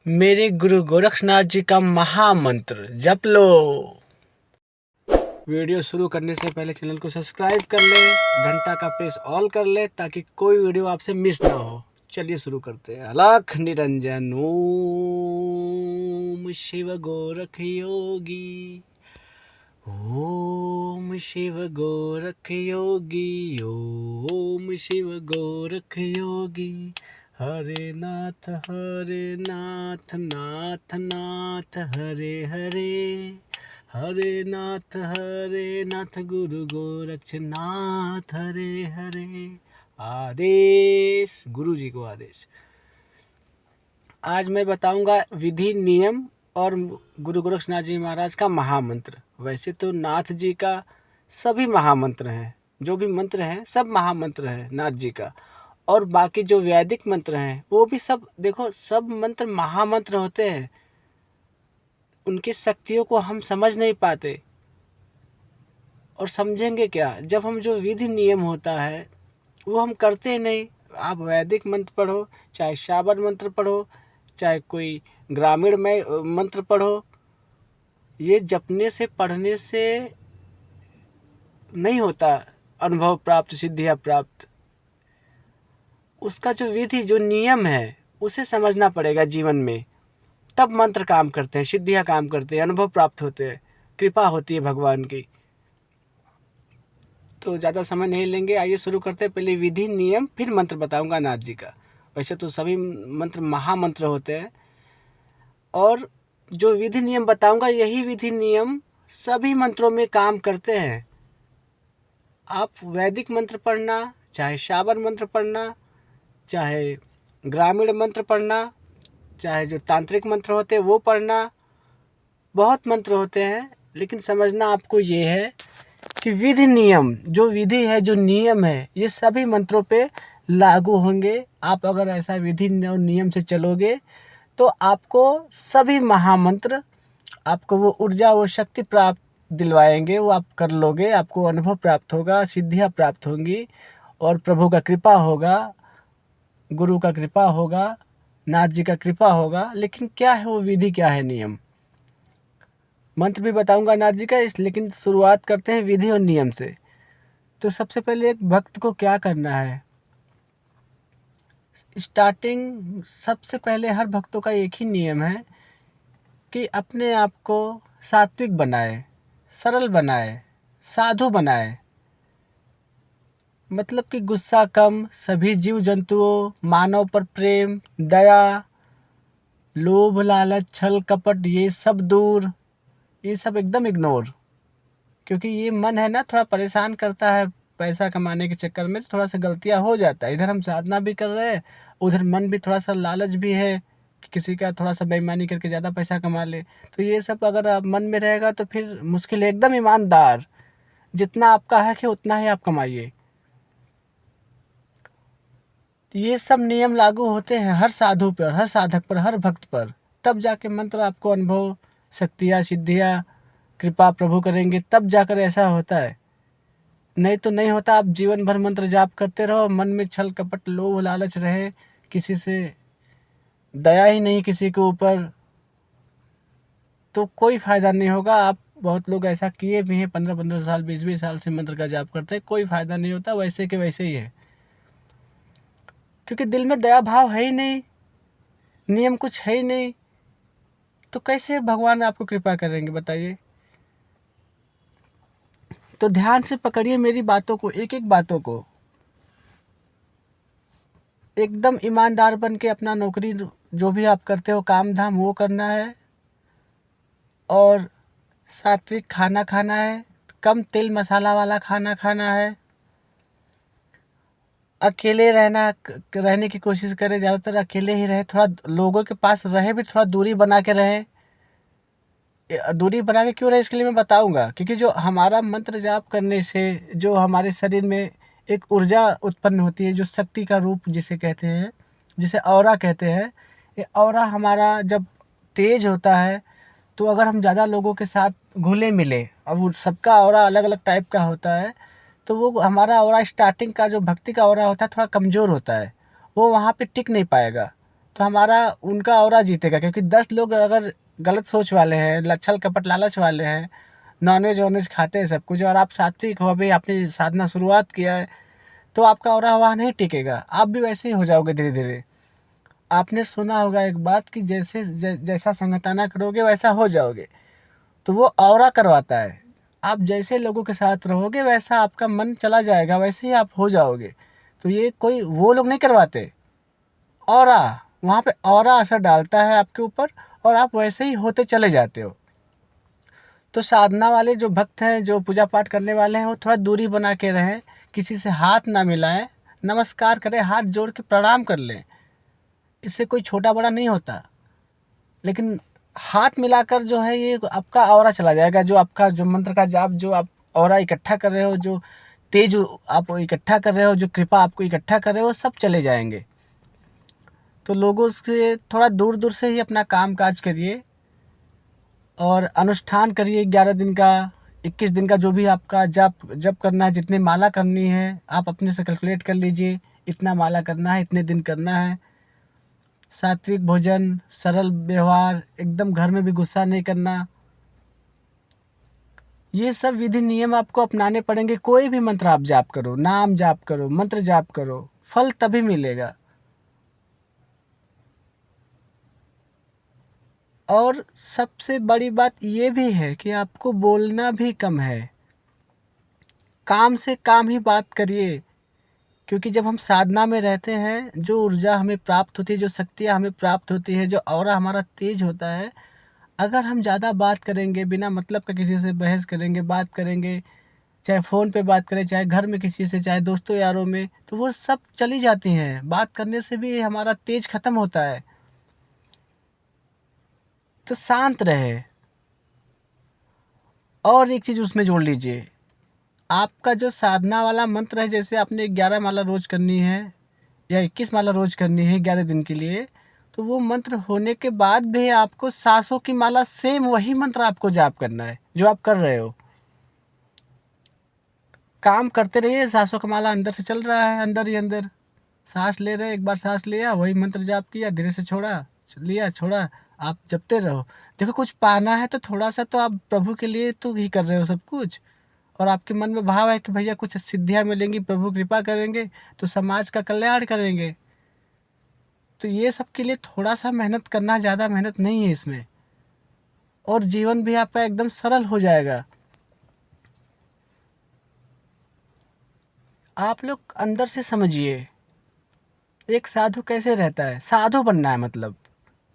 मेरे गुरु गोरक्षनाथ जी का महामंत्र जप लो। वीडियो शुरू करने से पहले चैनल को सब्सक्राइब कर ले, घंटा का प्रेस ऑल कर ले ताकि कोई वीडियो आपसे मिस ना हो। चलिए शुरू करते हैं। अलख निरंजन ओम शिव गोरख योगी, ओम शिव गोरख योगी, ओम शिव गोरख योगी। हरे नाथ नाथ नाथ हरे हरे, हरे नाथ गुरु गोरक्षनाथ हरे हरे। आदेश गुरु जी को आदेश। आज मैं बताऊंगा विधि नियम और गुरु गोरक्षनाथ जी महाराज का महामंत्र। वैसे तो नाथ जी का सभी महामंत्र हैं, जो भी मंत्र हैं सब महामंत्र हैं नाथ जी का। और बाकी जो वैदिक मंत्र हैं वो भी सब, देखो सब मंत्र महामंत्र होते हैं। उनकी शक्तियों को हम समझ नहीं पाते, और समझेंगे क्या जब हम जो विधि नियम होता है वो हम करते नहीं। आप वैदिक मंत्र पढ़ो, चाहे शाबर मंत्र पढ़ो, चाहे कोई ग्रामीण में मंत्र पढ़ो, ये जपने से पढ़ने से नहीं होता अनुभव प्राप्त, सिद्धियाँ प्राप्त। उसका जो विधि जो नियम है उसे समझना पड़ेगा जीवन में, तब मंत्र काम करते हैं, सिद्धियाँ काम करते हैं, अनुभव प्राप्त होते हैं, कृपा होती है भगवान की। तो ज़्यादा समय नहीं लेंगे, आइए शुरू करते हैं। पहले विधि नियम फिर मंत्र बताऊंगा नाथ जी का। वैसे तो सभी मंत्र महामंत्र होते हैं, और जो विधि नियम बताऊंगा यही विधि नियम सभी मंत्रों में काम करते हैं। आप वैदिक मंत्र पढ़ना, चाहे शाबर मंत्र पढ़ना, चाहे ग्रामीण मंत्र पढ़ना, चाहे जो तांत्रिक मंत्र होते हैं वो पढ़ना, बहुत मंत्र होते हैं। लेकिन समझना आपको ये है कि विधि नियम, जो विधि है जो नियम है, ये सभी मंत्रों पे लागू होंगे। आप अगर ऐसा विधि और नियम से चलोगे तो आपको सभी महामंत्र, आपको वो ऊर्जा वो शक्ति प्राप्त दिलवाएंगे, वो आप कर लोगे, आपको अनुभव प्राप्त होगा, सिद्धियाँ प्राप्त होंगी, और प्रभु का कृपा होगा, गुरु का कृपा होगा, नाथ जी का कृपा होगा। लेकिन क्या है वो विधि, क्या है नियम, मंत्र भी बताऊंगा नाथ जी का लेकिन शुरुआत करते हैं विधि और नियम से। तो सबसे पहले एक भक्त को क्या करना है, स्टार्टिंग सबसे पहले हर भक्तों का एक ही नियम है कि अपने आप को सात्विक बनाए, सरल बनाए, साधु बनाए। मतलब कि गुस्सा कम, सभी जीव जंतुओं मानव पर प्रेम, दया, लोभ लालच छल कपट ये सब दूर, ये सब एकदम इग्नोर। क्योंकि ये मन है ना, थोड़ा परेशान करता है पैसा कमाने के चक्कर में, तो थोड़ा सा गलतियाँ हो जाता है। इधर हम साधना भी कर रहे हैं, उधर मन भी थोड़ा सा लालच भी है कि किसी का थोड़ा सा बेईमानी करके ज़्यादा पैसा कमा ले। तो ये सब अगर आप मन में रहेगा तो फिर मुश्किल है। एकदम ईमानदार, जितना आपका है कि उतना ही आप कमाइए। ये सब नियम लागू होते हैं हर साधु पर, हर साधक पर, हर भक्त पर। तब जाके मंत्र आपको अनुभव, शक्तियाँ, सिद्धियाँ, कृपा प्रभु करेंगे, तब जाकर ऐसा होता है। नहीं तो नहीं होता। आप जीवन भर मंत्र जाप करते रहो, मन में छल कपट लोभ लालच रहे, किसी से दया ही नहीं किसी के ऊपर, तो कोई फायदा नहीं होगा। आप बहुत लोग ऐसा किए भी हैं, 15-15 साल 20-20 साल से मंत्र का जाप करते हैं, कोई फायदा नहीं होता, वैसे के वैसे ही है। क्योंकि दिल में दया भाव है ही नहीं, नियम कुछ है ही नहीं, तो कैसे भगवान आपको कृपा करेंगे बताइए। तो ध्यान से पकड़िए मेरी बातों को, एक एक बातों को। एकदम ईमानदार बन के अपना नौकरी जो भी आप करते हो काम धाम वो करना है, और सात्विक खाना खाना है, कम तेल मसाला वाला खाना खाना है। अकेले रहने की कोशिश करें, ज़्यादातर अकेले ही रहे, थोड़ा लोगों के पास रहे भी थोड़ा दूरी बना के रहे। दूरी बना के क्यों रहे इसके लिए मैं बताऊंगा। क्योंकि जो हमारा मंत्र जाप करने से जो हमारे शरीर में एक ऊर्जा उत्पन्न होती है, जो शक्ति का रूप जिसे कहते हैं, जिसे ऑरा कहते हैं, ये ऑरा हमारा जब तेज होता है, तो अगर हम ज़्यादा लोगों के साथ घुले मिले, अब वो सबका ऑरा अलग अलग टाइप का होता है, तो वो हमारा ऑरा स्टार्टिंग का जो भक्ति का ऑरा होता है थोड़ा कमज़ोर होता है, वो वहाँ पे टिक नहीं पाएगा। तो हमारा उनका ऑरा जीतेगा, क्योंकि 10 लोग अगर गलत सोच वाले हैं, छल कपट लालच वाले हैं, नॉनवेज वॉनवेज खाते हैं सब कुछ, और आप सात्विक हो, अभी आपने साधना शुरुआत किया है, तो आपका ऑरा वहाँ नहीं टिकेगा, आप भी वैसे ही हो जाओगे धीरे धीरे। आपने सुना होगा एक बात कि जैसा संगताना करोगे वैसा हो जाओगे, तो वो ऑरा करवाता है। आप जैसे लोगों के साथ रहोगे वैसा आपका मन चला जाएगा, वैसे ही आप हो जाओगे। तो ये कोई वो लोग नहीं करवाते, ऑरा, वहाँ पे ऑरा असर डालता है आपके ऊपर, और आप वैसे ही होते चले जाते हो। तो साधना वाले जो भक्त हैं, जो पूजा पाठ करने वाले हैं, वो थोड़ा दूरी बना के रहें, किसी से हाथ ना मिलाएं, नमस्कार करें, हाथ जोड़ के प्रणाम कर लें, इससे कोई छोटा बड़ा नहीं होता। लेकिन हाथ मिलाकर जो है ये आपका ऑरा चला जाएगा, जो आपका जो मंत्र का जाप, जो आप ऑरा इकट्ठा कर रहे हो, जो तेज आप इकट्ठा कर रहे हो, जो कृपा आपको इकट्ठा कर रहे हो, सब चले जाएंगे। तो लोगों से थोड़ा दूर दूर से ही अपना काम काज करिए, और अनुष्ठान करिए 11 दिन का, 21 दिन का, जो भी आपका जप करना है, जितनी माला करनी है आप अपने से कैलकुलेट कर लीजिए, इतना माला करना है, इतने दिन करना है। सात्विक भोजन, सरल व्यवहार, एकदम घर में भी गुस्सा नहीं करना, ये सब विधि नियम आपको अपनाने पड़ेंगे। कोई भी मंत्र आप जाप करो, नाम जाप करो, मंत्र जाप करो, फल तभी मिलेगा। और सबसे बड़ी बात ये भी है कि आपको बोलना भी कम है, काम से काम ही बात करिए। क्योंकि जब हम साधना में रहते हैं, जो ऊर्जा हमें प्राप्त होती है, जो शक्तियाँ हमें प्राप्त होती है, जो ऑरा हमारा तेज होता है, अगर हम ज़्यादा बात करेंगे, बिना मतलब का किसी से बहस करेंगे, बात करेंगे, चाहे फ़ोन पे बात करें, चाहे घर में किसी से, चाहे दोस्तों यारों में, तो वो सब चली जाती हैं। बात करने से भी हमारा तेज खत्म होता है। तो शांत रहे। और एक चीज़ उसमें जोड़ लीजिए, आपका जो साधना वाला मंत्र है, जैसे आपने 11 माला रोज करनी है या 21 माला रोज करनी है 11 दिन के लिए, तो वो मंत्र होने के बाद भी आपको सांसों की माला, सेम वही मंत्र आपको जाप करना है जो आप कर रहे हो। काम करते रहिए, सांसों का माला अंदर से चल रहा है, अंदर ही अंदर सांस ले रहे, एक बार सांस लिया, वही मंत्र जाप किया, धीरे से छोड़ा, लिया, छोड़ा, आप जपते रहो। देखो, कुछ पाना है तो थोड़ा सा तो आप प्रभु के लिए तो ही कर रहे हो सब कुछ, और आपके मन में भाव है कि भैया कुछ सिद्धियां मिलेंगी, प्रभु कृपा करेंगे, तो समाज का कल्याण करेंगे। तो ये सब के लिए थोड़ा सा मेहनत करना, ज़्यादा मेहनत नहीं है इसमें, और जीवन भी आपका एकदम सरल हो जाएगा। आप लोग अंदर से समझिए, एक साधु कैसे रहता है। साधु बनना है मतलब,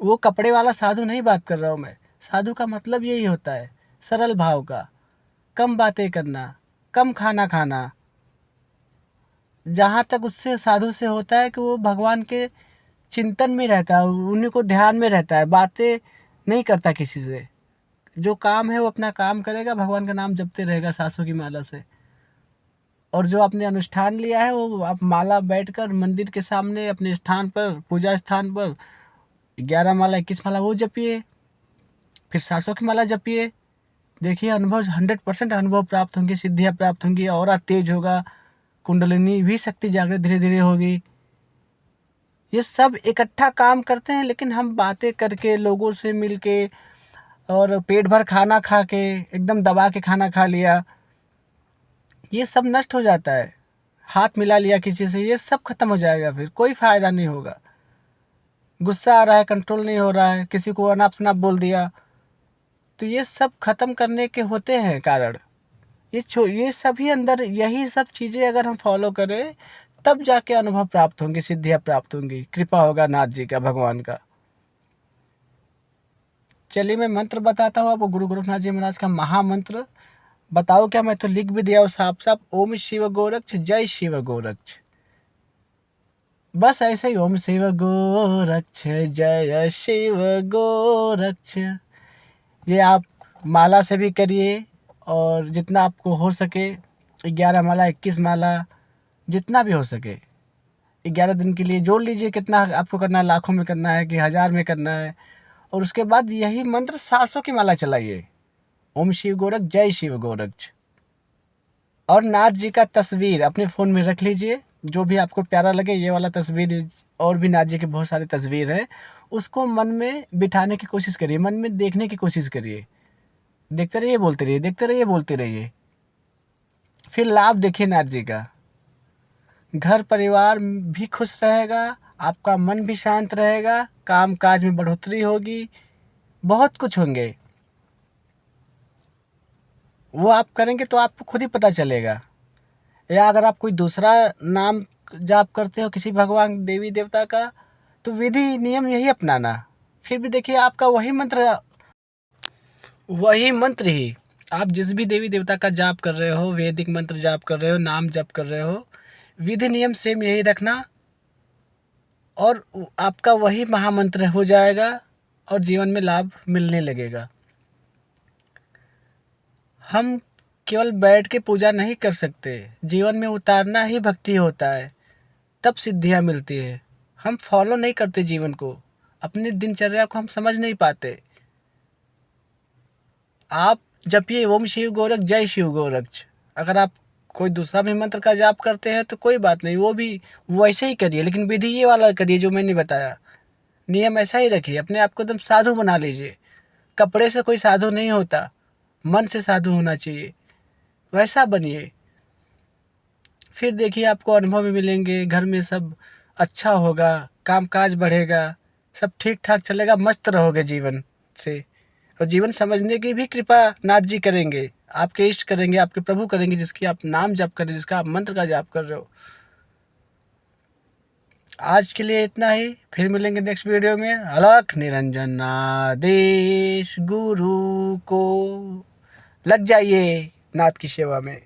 वो कपड़े वाला साधु नहीं बात कर रहा हूँ मैं। साधु का मतलब यही होता है, सरल भाव का, कम बातें करना, कम खाना खाना। जहाँ तक उससे साधु से होता है कि वो भगवान के चिंतन में रहता है, उन्हीं को ध्यान में रहता है, बातें नहीं करता किसी से। जो काम है वो अपना काम करेगा, भगवान का नाम जपते रहेगा सांसों की माला से। और जो आपने अनुष्ठान लिया है, वो आप माला बैठकर मंदिर के सामने अपने स्थान पर, पूजा स्थान पर 11 माला 21 माला वो जपिए, फिर सांसों की माला जपिए। देखिए, अनुभव 100% अनुभव प्राप्त होंगे, सिद्धियाँ प्राप्त होंगी, और तेज होगा, कुंडलिनी भी शक्ति जागृत धीरे धीरे होगी। ये सब इकट्ठा काम करते हैं, लेकिन हम बातें करके, लोगों से मिलके, और पेट भर खाना खा के, एकदम दबा के खाना खा लिया, ये सब नष्ट हो जाता है। हाथ मिला लिया किसी से, ये सब खत्म हो जाएगा, फिर कोई फायदा नहीं होगा। गुस्सा आ रहा है, कंट्रोल नहीं हो रहा है, किसी को अनाप शनाप बोल दिया, तो ये सब खत्म करने के होते हैं कारण। ये सभी अंदर, यही सब चीज़ें अगर हम फॉलो करें, तब जाके अनुभव प्राप्त होंगे, सिद्धियाँ प्राप्त होंगी, कृपा होगा नाथ जी का, भगवान का। चलिए, मैं मंत्र बताता हूँ आपको, गुरु गोरखनाथ जी महाराज का महामंत्र। बताओ क्या, मैं तो लिख भी दिया हूँ साफ साफ, ओम शिव गोरक्ष, जय शिव गोरक्ष। बस ऐसे ही, ओम शिव गोरक्ष, जय शिव गोरक्ष। ये आप माला से भी करिए, और जितना आपको हो सके, 11 माला 21 माला, जितना भी हो सके 11 दिन के लिए जोड़ लीजिए। कितना आपको करना है, लाखों में करना है कि 1000 में करना है। और उसके बाद यही मंत्र 700 की माला चलाइए, ओम शिव गोरख, जय शिव गोरक्ष। और नाथ जी का तस्वीर अपने फ़ोन में रख लीजिए, जो भी आपको प्यारा लगे, ये वाला तस्वीर और भी नाथ जी की बहुत सारी तस्वीर है, उसको मन में बिठाने की कोशिश करिए, मन में देखने की कोशिश करिए। देखते रहिए, बोलते रहिए, देखते रहिए, बोलते रहिए। फिर लाभ देखिए नाथ जी का, घर परिवार भी खुश रहेगा, आपका मन भी शांत रहेगा, काम काज में बढ़ोतरी होगी, बहुत कुछ होंगे। वो आप करेंगे तो आपको खुद ही पता चलेगा। या अगर आप कोई दूसरा नाम जाप करते हो किसी भगवान देवी देवता का, तो विधि नियम यही अपनाना। फिर भी देखिए आपका वही मंत्र ही, आप जिस भी देवी देवता का जाप कर रहे हो, वैदिक मंत्र जाप कर रहे हो, नाम जप कर रहे हो, विधि नियम सेम यही रखना, और आपका वही महामंत्र हो जाएगा और जीवन में लाभ मिलने लगेगा। हम केवल बैठ के पूजा नहीं कर सकते, जीवन में उतारना ही भक्ति होता है, तब सिद्धियाँ मिलती है। हम फॉलो नहीं करते जीवन को, अपनी दिनचर्या को हम समझ नहीं पाते। आप जपिए ओम शिव गोरख जय शिव गोरक्ष। अगर आप कोई दूसरा भी मंत्र का जाप करते हैं तो कोई बात नहीं, वो भी वैसे ही करिए, लेकिन विधि ये वाला करिए जो मैंने बताया। नियम ऐसा ही रखिए, अपने आप को एकदम साधु बना लीजिए। कपड़े से कोई साधु नहीं होता, मन से साधु होना चाहिए, वैसा बनिए। फिर देखिए आपको अनुभव भी मिलेंगे, घर में सब अच्छा होगा, कामकाज बढ़ेगा, सब ठीक ठाक चलेगा, मस्त रहोगे जीवन से। और जीवन समझने की भी कृपा नाथ जी करेंगे, आपके इष्ट करेंगे, आपके प्रभु करेंगे, जिसकी आप नाम जप कर रहे हो, जिसका आप मंत्र का जाप कर रहे हो। आज के लिए इतना ही, फिर मिलेंगे नेक्स्ट वीडियो में। अलख निरंजन आदेश गुरु को। लग जाइए नाथ की सेवा में।